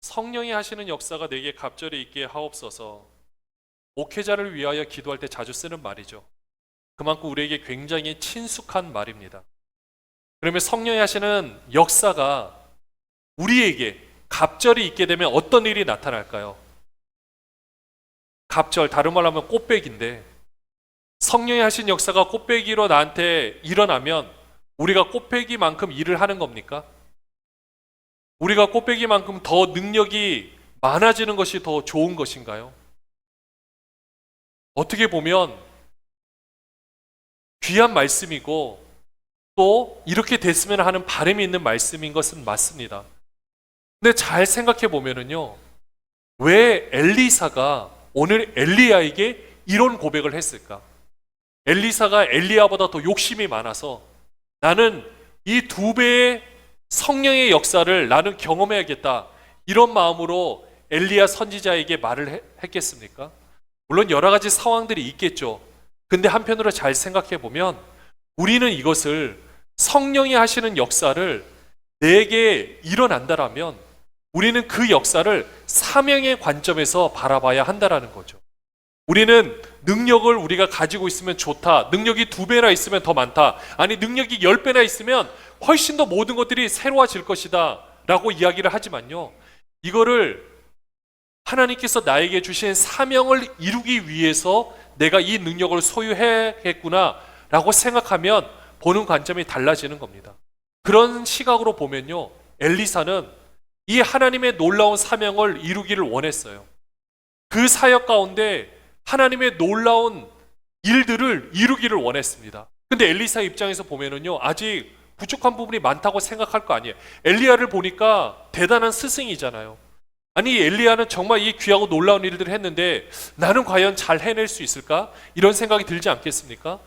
성령이 하시는 역사가 내게 갑절에 있게 하옵소서. 목회자를 위하여 기도할 때 자주 쓰는 말이죠. 그만큼 우리에게 굉장히 친숙한 말입니다. 그러면 성령이 하시는 역사가 우리에게 갑절이 있게 되면 어떤 일이 나타날까요? 갑절, 다른 말로 하면 꽃배기인데, 성령이 하신 역사가 꽃배기로 나한테 일어나면 우리가 꽃배기만큼 일을 하는 겁니까? 우리가 꽃배기만큼 더 능력이 많아지는 것이 더 좋은 것인가요? 어떻게 보면 귀한 말씀이고 또 이렇게 됐으면 하는 바람이 있는 말씀인 것은 맞습니다. 근데 잘 생각해 보면은요, 왜 엘리사가 오늘 엘리야에게 이런 고백을 했을까? 엘리사가 엘리야보다 더 욕심이 많아서 나는 이 2배의 성령의 역사를 나는 경험해야겠다, 이런 마음으로 엘리야 선지자에게 말을 했겠습니까? 물론 여러 가지 상황들이 있겠죠. 근데 한편으로 잘 생각해 보면 우리는 이것을, 성령이 하시는 역사를 내게 일어난다라면 우리는 그 역사를 사명의 관점에서 바라봐야 한다라는 거죠. 우리는 능력을 우리가 가지고 있으면 좋다, 능력이 2배나 있으면 더 많다, 아니 능력이 10배나 있으면 훨씬 더 모든 것들이 새로워질 것이다 라고 이야기를 하지만요, 이거를 하나님께서 나에게 주신 사명을 이루기 위해서 내가 이 능력을 소유해야겠구나 라고 생각하면 보는 관점이 달라지는 겁니다. 그런 시각으로 보면요, 엘리사는 이 하나님의 놀라운 사명을 이루기를 원했어요. 그 사역 가운데 하나님의 놀라운 일들을 이루기를 원했습니다. 근데 엘리사 입장에서 보면은요, 아직 부족한 부분이 많다고 생각할 거 아니에요. 엘리야를 보니까 대단한 스승이잖아요. 아니 엘리야는 정말 이 귀하고 놀라운 일들을 했는데 나는 과연 잘 해낼 수 있을까? 이런 생각이 들지 않겠습니까?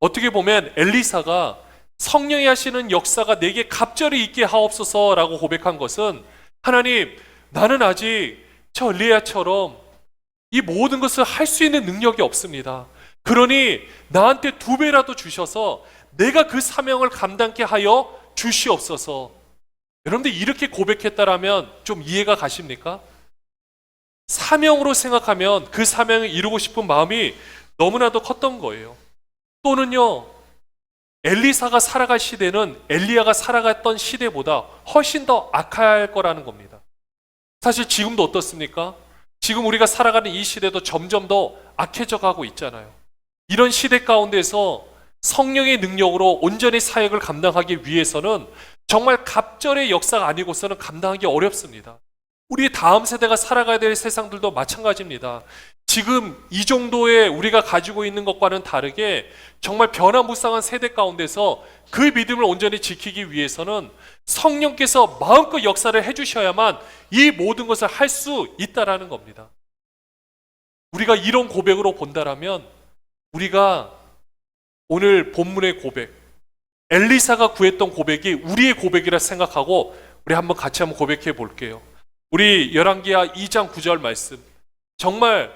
어떻게 보면 엘리사가 성령이 하시는 역사가 내게 갑절이 있게 하옵소서라고 고백한 것은, 하나님, 나는 아직 저 엘리야처럼 이 모든 것을 할 수 있는 능력이 없습니다. 그러니 나한테 2배라도 주셔서 내가 그 사명을 감당케 하여 주시옵소서. 여러분들 이렇게 고백했다라면 좀 이해가 가십니까? 사명으로 생각하면 그 사명을 이루고 싶은 마음이 너무나도 컸던 거예요. 또는요, 엘리사가 살아갈 시대는 엘리야가 살아갔던 시대보다 훨씬 더 악할 거라는 겁니다. 사실 지금도 어떻습니까? 지금 우리가 살아가는 이 시대도 점점 더 악해져 가고 있잖아요. 이런 시대 가운데서 성령의 능력으로 온전히 사역을 감당하기 위해서는 정말 갑절의 역사가 아니고서는 감당하기 어렵습니다. 우리 다음 세대가 살아가야 될 세상들도 마찬가지입니다. 지금 이 정도의 우리가 가지고 있는 것과는 다르게 정말 변화무쌍한 세대 가운데서 그 믿음을 온전히 지키기 위해서는 성령께서 마음껏 역사를 해주셔야만 이 모든 것을 할 수 있다라는 겁니다. 우리가 이런 고백으로 본다라면 우리가 오늘 본문의 고백, 엘리사가 구했던 고백이 우리의 고백이라 생각하고 우리 한번 같이 한번 고백해 볼게요. 우리 열왕기하 2장 9절 말씀, 정말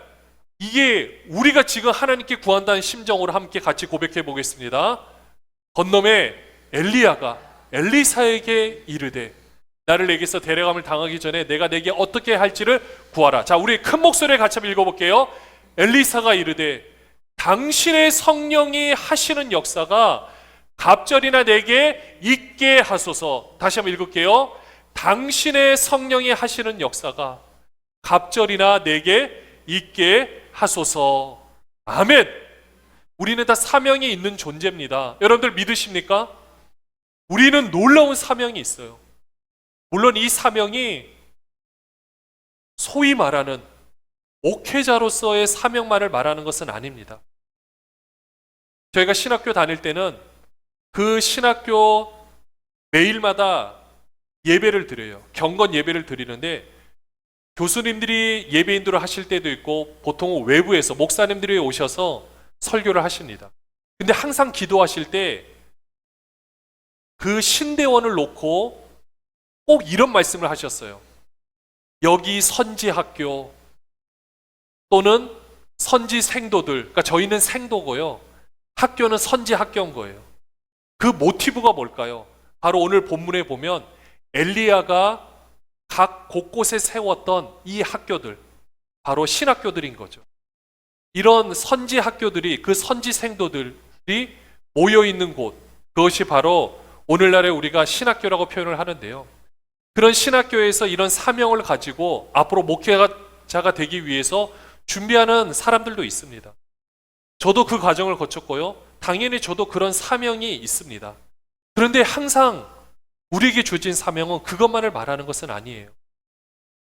이게 우리가 지금 하나님께 구한다는 심정으로 함께 같이 고백해 보겠습니다. 건너에 엘리야가 엘리사에게 이르되 나를 내게서 데려감을 당하기 전에 내가 내게 어떻게 할지를 구하라. 자, 우리 큰 목소리에 같이 한번 읽어볼게요. 엘리사가 이르되 당신의 성령이 하시는 역사가 갑절이나 내게 있게 하소서. 다시 한번 읽을게요. 당신의 성령이 하시는 역사가 갑절이나 내게 있게 하소서. 아멘. 우리는 다 사명이 있는 존재입니다. 여러분들 믿으십니까? 우리는 놀라운 사명이 있어요. 물론 이 사명이 소위 말하는 목회자로서의 사명만을 말하는 것은 아닙니다. 저희가 신학교 다닐 때는 그 신학교 매일마다 예배를 드려요. 경건 예배를 드리는데 교수님들이 예배 인도를 하실 때도 있고 보통 외부에서 목사님들이 오셔서 설교를 하십니다. 근데 항상 기도하실 때 그 신대원을 놓고 꼭 이런 말씀을 하셨어요. 여기 선지학교 또는 선지 생도들, 그러니까 저희는 생도고요, 학교는 선지 학교인 거예요. 그 모티브가 뭘까요? 바로 오늘 본문에 보면 엘리야가 각 곳곳에 세웠던 이 학교들, 바로 신학교들인 거죠. 이런 선지 학교들이, 그 선지 생도들이 모여 있는 곳, 그것이 바로 오늘날에 우리가 신학교라고 표현을 하는데요. 그런 신학교에서 이런 사명을 가지고 앞으로 목회자가 되기 위해서 준비하는 사람들도 있습니다. 저도 그 과정을 거쳤고요. 당연히 저도 그런 사명이 있습니다. 그런데 항상 우리에게 주어진 사명은 그것만을 말하는 것은 아니에요.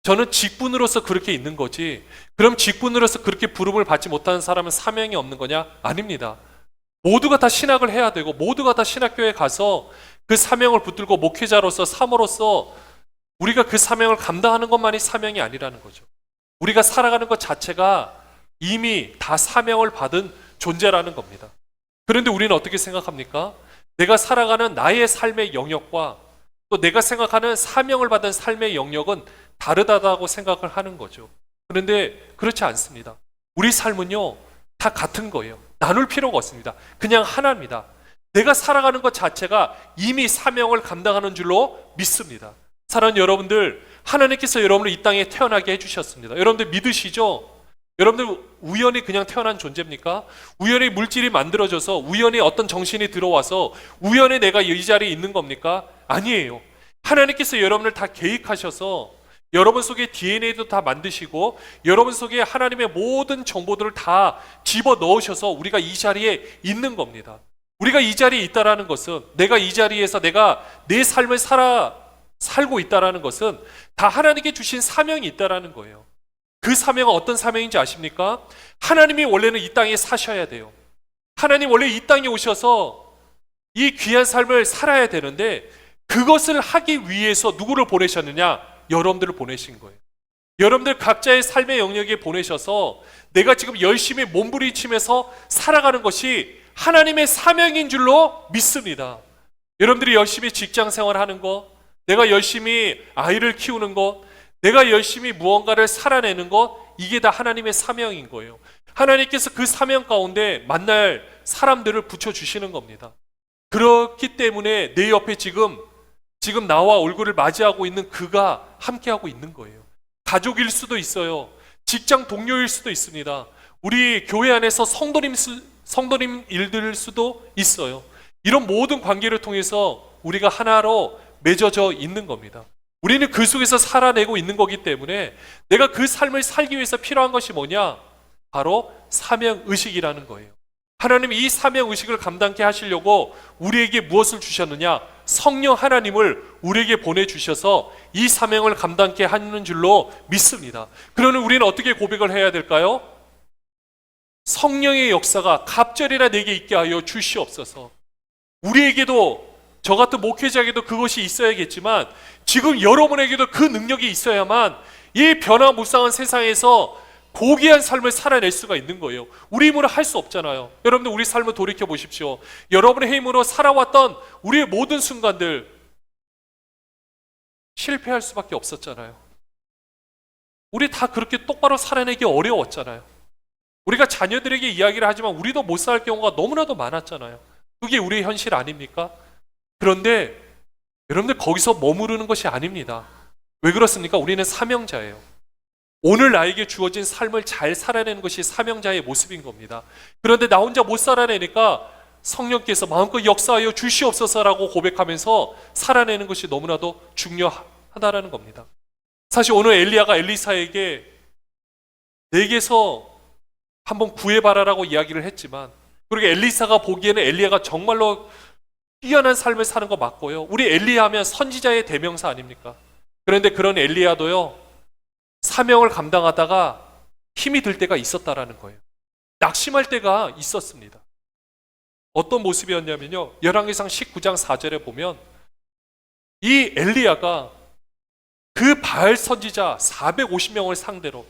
저는 직분으로서 그렇게 있는 거지, 그럼 직분으로서 그렇게 부름을 받지 못하는 사람은 사명이 없는 거냐? 아닙니다. 모두가 다 신학을 해야 되고 모두가 다 신학교에 가서 그 사명을 붙들고 목회자로서 삶으로써 우리가 그 사명을 감당하는 것만이 사명이 아니라는 거죠. 우리가 살아가는 것 자체가 이미 다 사명을 받은 존재라는 겁니다. 그런데 우리는 어떻게 생각합니까? 내가 살아가는 나의 삶의 영역과 또 내가 생각하는 사명을 받은 삶의 영역은 다르다고 생각을 하는 거죠. 그런데 그렇지 않습니다. 우리 삶은요, 다 같은 거예요. 나눌 필요가 없습니다. 그냥 하나입니다. 내가 살아가는 것 자체가 이미 사명을 감당하는 줄로 믿습니다. 사랑하는 여러분들, 하나님께서 여러분을 이 땅에 태어나게 해주셨습니다. 여러분들 믿으시죠? 여러분들 우연히 그냥 태어난 존재입니까? 우연히 물질이 만들어져서, 우연히 어떤 정신이 들어와서 우연히 내가 이 자리에 있는 겁니까? 아니에요. 하나님께서 여러분을 다 계획하셔서 여러분 속에 DNA도 다 만드시고 여러분 속에 하나님의 모든 정보들을 다 집어 넣으셔서 우리가 이 자리에 있는 겁니다. 우리가 이 자리에 있다라는 것은, 내가 이 자리에서 내가 내 삶을 살고 있다라는 것은 다 하나님께 주신 사명이 있다라는 거예요. 그 사명은 어떤 사명인지 아십니까? 하나님이 원래는 이 땅에 사셔야 돼요. 하나님 원래 이 땅에 오셔서 이 귀한 삶을 살아야 되는데, 그것을 하기 위해서 누구를 보내셨느냐? 여러분들을 보내신 거예요. 여러분들 각자의 삶의 영역에 보내셔서 내가 지금 열심히 몸부림치면서 살아가는 것이 하나님의 사명인 줄로 믿습니다. 여러분들이 열심히 직장 생활하는 것, 내가 열심히 아이를 키우는 것, 내가 열심히 무언가를 살아내는 것, 이게 다 하나님의 사명인 거예요. 하나님께서 그 사명 가운데 만날 사람들을 붙여주시는 겁니다. 그렇기 때문에 내 옆에 지금 나와 얼굴을 맞이하고 있는 그가 함께하고 있는 거예요. 가족일 수도 있어요. 직장 동료일 수도 있습니다. 우리 교회 안에서 성도님 일들일 수도 있어요. 이런 모든 관계를 통해서 우리가 하나로 맺어져 있는 겁니다. 우리는 그 속에서 살아내고 있는 거기 때문에 내가 그 삶을 살기 위해서 필요한 것이 뭐냐? 바로 사명의식이라는 거예요. 하나님이 이 사명의식을 감당케 하시려고 우리에게 무엇을 주셨느냐? 성령 하나님을 우리에게 보내주셔서 이 사명을 감당케 하는 줄로 믿습니다. 그러면 우리는 어떻게 고백을 해야 될까요? 성령의 역사가 갑절이나 내게 있게 하여 주시옵소서. 우리에게도, 저 같은 목회자에게도 그것이 있어야겠지만 지금 여러분에게도 그 능력이 있어야만 이 변화무쌍한 세상에서 고귀한 삶을 살아낼 수가 있는 거예요. 우리 힘으로 할 수 없잖아요. 여러분들 우리 삶을 돌이켜 보십시오. 여러분의 힘으로 살아왔던 우리의 모든 순간들 실패할 수밖에 없었잖아요. 우리 다 그렇게 똑바로 살아내기 어려웠잖아요. 우리가 자녀들에게 이야기를 하지만 우리도 못 살 경우가 너무나도 많았잖아요. 그게 우리의 현실 아닙니까? 그런데 여러분들 거기서 머무르는 것이 아닙니다. 왜 그렇습니까? 우리는 사명자예요. 오늘 나에게 주어진 삶을 잘 살아내는 것이 사명자의 모습인 겁니다. 그런데 나 혼자 못 살아내니까 성령께서 마음껏 역사하여 주시옵소서라고 고백하면서 살아내는 것이 너무나도 중요하다라는 겁니다. 사실 오늘 엘리야가 엘리사에게 내게서 한번 구해봐라라고 이야기를 했지만, 그리고 엘리사가 보기에는 엘리야가 정말로 뛰어난 삶을 사는 거 맞고요. 우리 엘리야 하면 선지자의 대명사 아닙니까? 그런데 그런 엘리야도요, 사명을 감당하다가 힘이 들 때가 있었다라는 거예요. 낙심할 때가 있었습니다. 어떤 모습이었냐면요, 열왕기상 19장 4절에 보면 이 엘리야가 그 바알 선지자 450명을 상대로,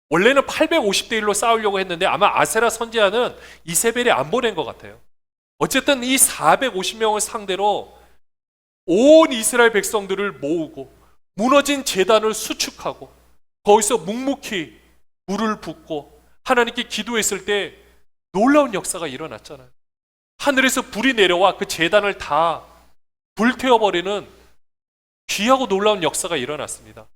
원래는 850대 1로 싸우려고 했는데 아마 아세라 선지자는 이세벨이 안 보낸 것 같아요. 어쨌든 이 450명을 상대로 온 이스라엘 백성들을 모으고 무너진 제단을 수축하고 거기서 묵묵히 물을 붓고 하나님께 기도했을 때 놀라운 역사가 일어났잖아요. 하늘에서 불이 내려와 그 제단을 다 불태워버리는 귀하고 놀라운 역사가 일어났습니다.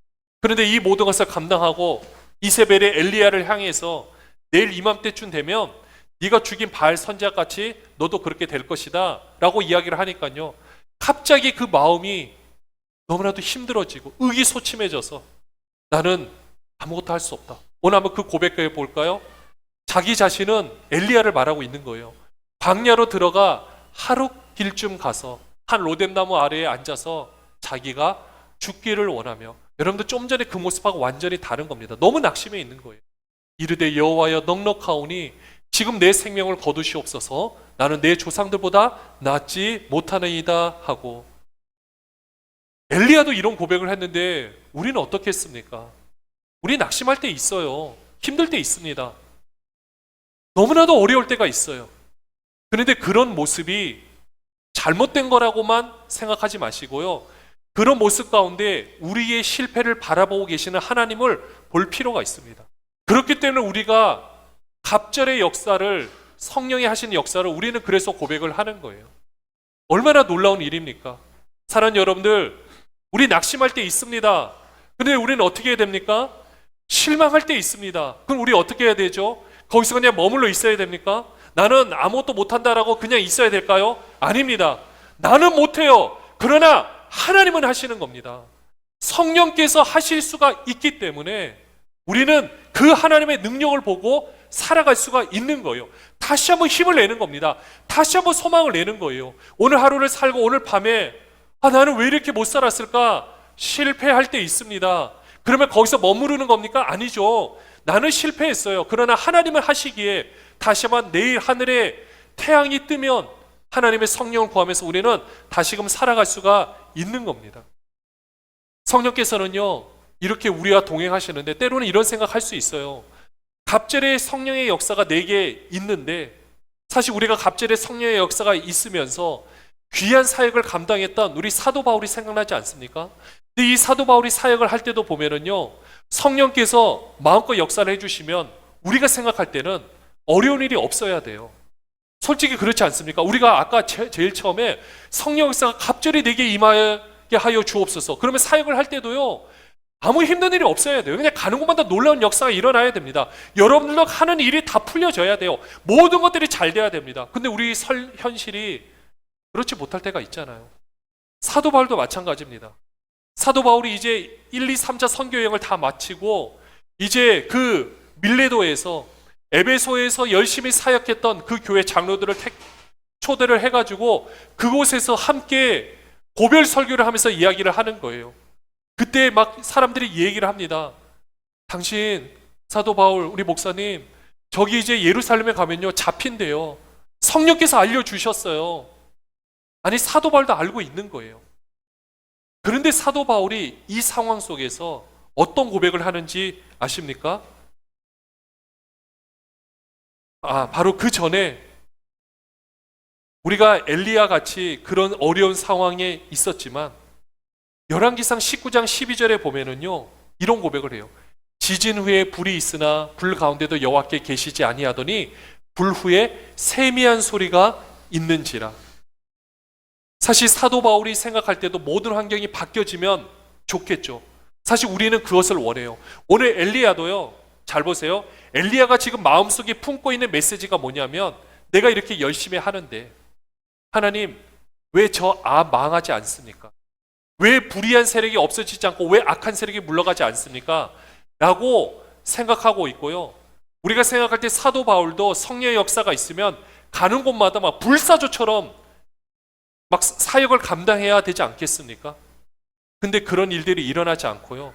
그런데 이 모든 것을 감당하고 이세벨이 엘리야를 향해서 내일 이맘때쯤 되면 네가 죽인 바알 선지자같이 너도 그렇게 될 것이다 라고 이야기를 하니까요, 갑자기 그 마음이 너무나도 힘들어지고 의기소침해져서 나는 아무것도 할 수 없다. 오늘 한번 그 고백을 볼까요? 자기 자신은 엘리야를 말하고 있는 거예요. 광야로 들어가 하루 길쯤 가서 한 로뎀나무 아래에 앉아서 자기가 죽기를 원하며, 여러분들 좀 전에 그 모습하고 완전히 다른 겁니다. 너무 낙심해 있는 거예요. 이르되 여호와여 넉넉하오니 지금 내 생명을 거두시옵소서. 나는 내 조상들보다 낫지 못하나이다 하고. 엘리야도 이런 고백을 했는데 우리는 어떻게 했습니까? 우리 낙심할 때 있어요. 힘들 때 있습니다. 너무나도 어려울 때가 있어요. 그런데 그런 모습이 잘못된 거라고만 생각하지 마시고요, 그런 모습 가운데 우리의 실패를 바라보고 계시는 하나님을 볼 필요가 있습니다. 그렇기 때문에 우리가 갑절의 역사를, 성령이 하시는 역사를 우리는 그래서 고백을 하는 거예요. 얼마나 놀라운 일입니까? 사랑하는 여러분들, 우리 낙심할 때 있습니다. 그런데 우리는 어떻게 해야 됩니까? 실망할 때 있습니다. 그럼 우리 어떻게 해야 되죠? 거기서 그냥 머물러 있어야 됩니까? 나는 아무것도 못한다라고 그냥 있어야 될까요? 아닙니다. 나는 못해요. 그러나 하나님은 하시는 겁니다. 성령께서 하실 수가 있기 때문에 우리는 그 하나님의 능력을 보고 살아갈 수가 있는 거예요. 다시 한번 힘을 내는 겁니다. 다시 한번 소망을 내는 거예요. 오늘 하루를 살고 오늘 밤에 나는 왜 이렇게 못 살았을까? 실패할 때 있습니다. 그러면 거기서 머무르는 겁니까? 아니죠. 나는 실패했어요. 그러나 하나님은 하시기에 다시 한번 내일 하늘에 태양이 뜨면 하나님의 성령을 구하면서 우리는 다시금 살아갈 수가 있는 겁니다. 성령께서는요, 이렇게 우리와 동행하시는데 때로는 이런 생각할 수 있어요. 갑절의 성령의 역사가 내게 있는데, 사실 우리가 갑절의 성령의 역사가 있으면서 귀한 사역을 감당했던 우리 사도 바울이 생각나지 않습니까? 근데 이 사도 바울이 사역을 할 때도 보면은요, 성령께서 마음껏 역사를 해주시면 우리가 생각할 때는 어려운 일이 없어야 돼요. 솔직히 그렇지 않습니까? 우리가 아까 제일 처음에 성령 역사가 갑절히 내게 임하게 하여 주옵소서, 그러면 사역을 할 때도요, 아무 힘든 일이 없어야 돼요. 그냥 가는 곳마다 놀라운 역사가 일어나야 됩니다. 여러분들도 하는 일이 다 풀려져야 돼요. 모든 것들이 잘 돼야 됩니다. 근데 우리 현실이 그렇지 못할 때가 있잖아요. 사도 바울도 마찬가지입니다. 사도 바울이 이제 1, 2, 3차 선교 여행을 다 마치고 이제 그 밀레도에서, 에베소에서 열심히 사역했던 그 교회 장로들을 초대를 해가지고 그곳에서 함께 고별 설교를 하면서 이야기를 하는 거예요. 그때 막 사람들이 얘기를 합니다. 당신 사도 바울, 우리 목사님, 저기 이제 예루살렘에 가면요 잡힌대요. 성령께서 알려주셨어요. 아니, 사도 바울도 알고 있는 거예요. 그런데 사도 바울이 이 상황 속에서 어떤 고백을 하는지 아십니까? 바로 그 전에 우리가 엘리야 같이 그런 어려운 상황에 있었지만 열왕기상 19장 12절에 보면은요, 이런 고백을 해요. 지진 후에 불이 있으나 불 가운데도 여호와께 계시지 아니하더니 불 후에 세미한 소리가 있는지라. 사실 사도 바울이 생각할 때도 모든 환경이 바뀌어지면 좋겠죠. 사실 우리는 그것을 원해요. 오늘 엘리야도요, 잘 보세요. 엘리야가 지금 마음속에 품고 있는 메시지가 뭐냐면, 내가 이렇게 열심히 하는데 하나님 왜 저 망하지 않습니까? 왜 불의한 세력이 없어지지 않고 왜 악한 세력이 물러가지 않습니까? 라고 생각하고 있고요. 우리가 생각할 때 사도 바울도 성령의 역사가 있으면 가는 곳마다 막 불사조처럼 막 사역을 감당해야 되지 않겠습니까? 근데 그런 일들이 일어나지 않고요.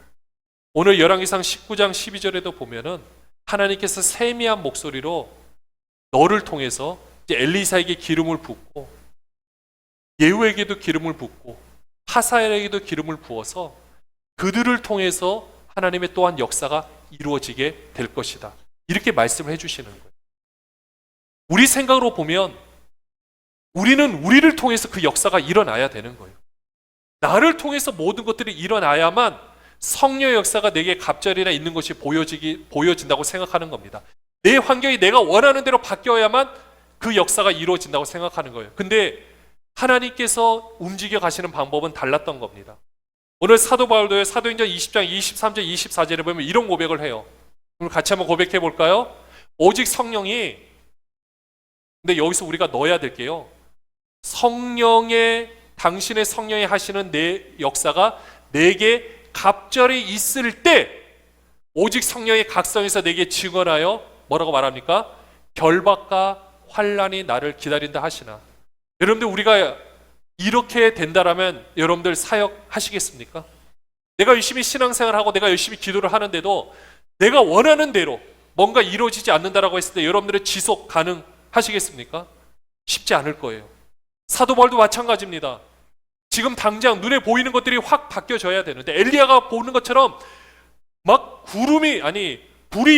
오늘 열왕기상 19장 12절에도 보면은 하나님께서 세미한 목소리로 너를 통해서 이제 엘리사에게 기름을 붓고 예후에게도 기름을 붓고 하사엘에게도 기름을 부어서 그들을 통해서 하나님의 또한 역사가 이루어지게 될 것이다. 이렇게 말씀을 해주시는 거예요. 우리 생각으로 보면 우리는 우리를 통해서 그 역사가 일어나야 되는 거예요. 나를 통해서 모든 것들이 일어나야만 성령의 역사가 내게 갑절이나 있는 것이 보여진다고 생각하는 겁니다. 내 환경이 내가 원하는 대로 바뀌어야만 그 역사가 이루어진다고 생각하는 거예요. 근데 하나님께서 움직여 가시는 방법은 달랐던 겁니다. 오늘 사도 바울도요, 사도행전 20장 23절 24절에 보면 이런 고백을 해요. 오늘 같이 한번 고백해 볼까요? 오직 성령이, 근데 여기서 우리가 넣어야 될게요. 당신의 성령이 하시는 내 역사가 내게 갑절이 있을 때 오직 성령의 각성에서 내게 증언하여 뭐라고 말합니까? 결박과 환난이 나를 기다린다 하시나. 여러분들, 우리가 이렇게 된다라면 여러분들 사역하시겠습니까? 내가 열심히 신앙생활하고 내가 열심히 기도를 하는데도 내가 원하는 대로 뭔가 이루어지지 않는다라고 했을 때 여러분들의 지속 가능하시겠습니까? 쉽지 않을 거예요. 사도 바울도 마찬가지입니다. 지금 당장 눈에 보이는 것들이 확 바뀌어져야 되는데, 엘리야가 보는 것처럼 막 불이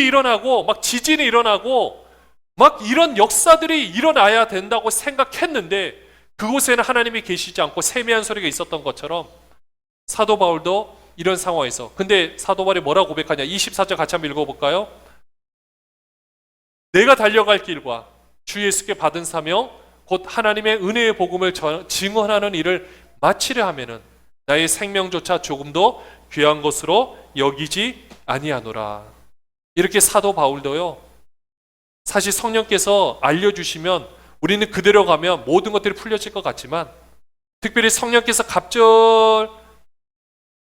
일어나고 막 지진이 일어나고 막 이런 역사들이 일어나야 된다고 생각했는데 그곳에는 하나님이 계시지 않고 세미한 소리가 있었던 것처럼 사도 바울도 이런 상황에서, 근데 사도 바울이 뭐라고 고백하냐? 24절 같이 한번 읽어볼까요? 내가 달려갈 길과 주 예수께 받은 사명 곧 하나님의 은혜의 복음을 증언하는 일을 마치려 하면은 나의 생명조차 조금도 귀한 것으로 여기지 아니하노라. 이렇게 사도 바울도요, 사실 성령께서 알려주시면 우리는 그대로 가면 모든 것들이 풀려질 것 같지만, 특별히 성령께서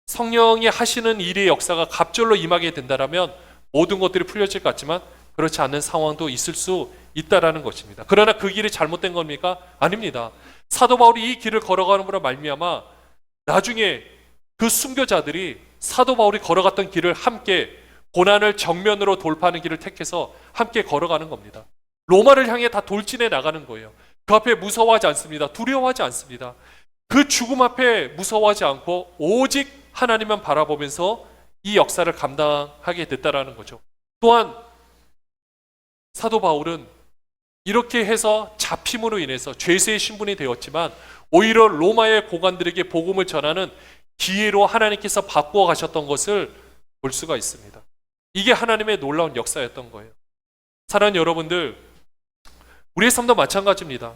성령이 하시는 일의 역사가 갑절로 임하게 된다면 모든 것들이 풀려질 것 같지만 그렇지 않은 상황도 있을 수 있다라는 것입니다. 그러나 그 길이 잘못된 겁니까? 아닙니다. 사도 바울이 이 길을 걸어가는 으로 말미암아 나중에 그 순교자들이 사도 바울이 걸어갔던 길을 함께, 고난을 정면으로 돌파하는 길을 택해서 함께 걸어가는 겁니다. 로마를 향해 다 돌진해 나가는 거예요. 그 앞에 무서워하지 않습니다. 두려워하지 않습니다. 그 죽음 앞에 무서워하지 않고 오직 하나님만 바라보면서 이 역사를 감당하게 됐다라는 거죠. 또한 사도 바울은 이렇게 해서 잡힘으로 인해서 죄수의 신분이 되었지만 오히려 로마의 고관들에게 복음을 전하는 기회로 하나님께서 바꾸어 가셨던 것을 볼 수가 있습니다. 이게 하나님의 놀라운 역사였던 거예요. 사랑하는 여러분들, 우리의 삶도 마찬가지입니다.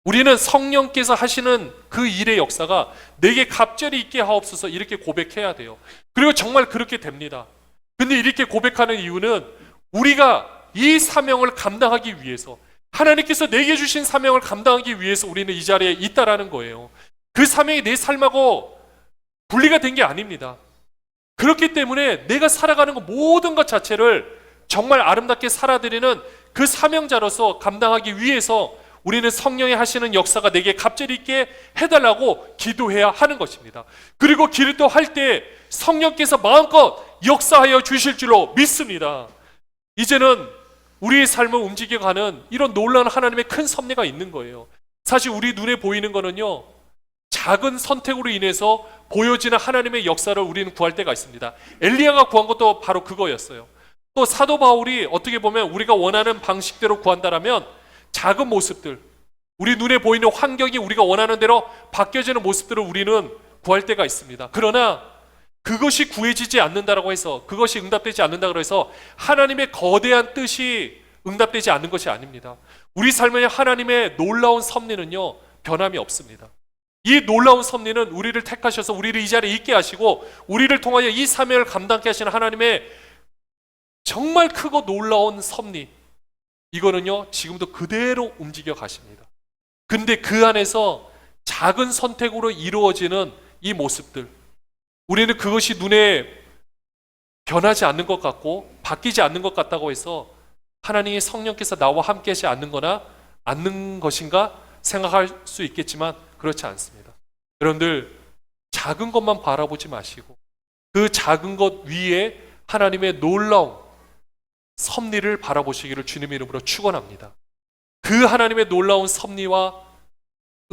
우리는 성령께서 하시는 그 일의 역사가 내게 갑절이 있게 하옵소서 이렇게 고백해야 돼요. 그리고 정말 그렇게 됩니다. 근데 이렇게 고백하는 이유는 우리가 이 사명을 감당하기 위해서, 하나님께서 내게 주신 사명을 감당하기 위해서 우리는 이 자리에 있다라는 거예요. 그 사명이 내 삶하고 분리가 된 게 아닙니다. 그렇기 때문에 내가 살아가는 것, 모든 것 자체를 정말 아름답게 살아드리는 그 사명자로서 감당하기 위해서 우리는 성령이 하시는 역사가 내게 갑절이 있게 해달라고 기도해야 하는 것입니다. 그리고 기도 할 때 성령께서 마음껏 역사하여 주실 줄로 믿습니다. 이제는 우리의 삶을 움직여가는 이런 놀라운 하나님의 큰 섭리가 있는 거예요. 사실 우리 눈에 보이는 거는요, 작은 선택으로 인해서 보여지는 하나님의 역사를 우리는 구할 때가 있습니다. 엘리야가 구한 것도 바로 그거였어요. 또 사도 바울이 어떻게 보면 우리가 원하는 방식대로 구한다라면 작은 모습들, 우리 눈에 보이는 환경이 우리가 원하는 대로 바뀌어지는 모습들을 우리는 구할 때가 있습니다. 그러나 그것이 구해지지 않는다라고 해서, 그것이 응답되지 않는다고 해서 하나님의 거대한 뜻이 응답되지 않는 것이 아닙니다. 우리 삶의 하나님의 놀라운 섭리는요, 변함이 없습니다. 이 놀라운 섭리는 우리를 택하셔서 우리를 이 자리에 있게 하시고 우리를 통하여 이 사명을 감당케 하시는 하나님의 정말 크고 놀라운 섭리, 이거는요 지금도 그대로 움직여 가십니다. 근데 그 안에서 작은 선택으로 이루어지는 이 모습들, 우리는 그것이 눈에 변하지 않는 것 같고 바뀌지 않는 것 같다고 해서 하나님의 성령께서 나와 함께 하지 않는 것인가 생각할 수 있겠지만 그렇지 않습니다. 여러분들, 작은 것만 바라보지 마시고 그 작은 것 위에 하나님의 놀라운 섭리를 바라보시기를 주님의 이름으로 축원합니다. 그 하나님의 놀라운 섭리와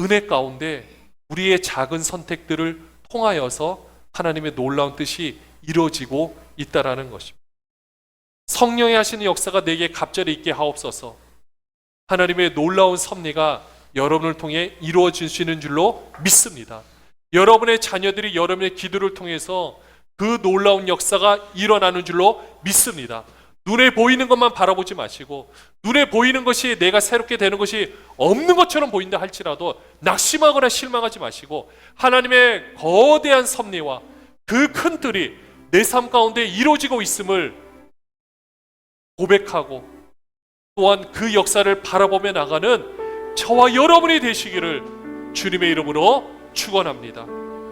은혜 가운데 우리의 작은 선택들을 통하여서 하나님의 놀라운 뜻이 이루어지고 있다라는 것입니다. 성령이 하시는 역사가 내게 갑절이 있게 하옵소서. 하나님의 놀라운 섭리가 여러분을 통해 이루어지시는 줄로 믿습니다. 여러분의 자녀들이 여러분의 기도를 통해서 그 놀라운 역사가 일어나는 줄로 믿습니다. 눈에 보이는 것만 바라보지 마시고 눈에 보이는 것이 내가 새롭게 되는 것이 없는 것처럼 보인다 할지라도 낙심하거나 실망하지 마시고 하나님의 거대한 섭리와 그 큰 틀이 내 삶 가운데 이루어지고 있음을 고백하고 또한 그 역사를 바라보며 나가는 저와 여러분이 되시기를 주님의 이름으로 축원합니다.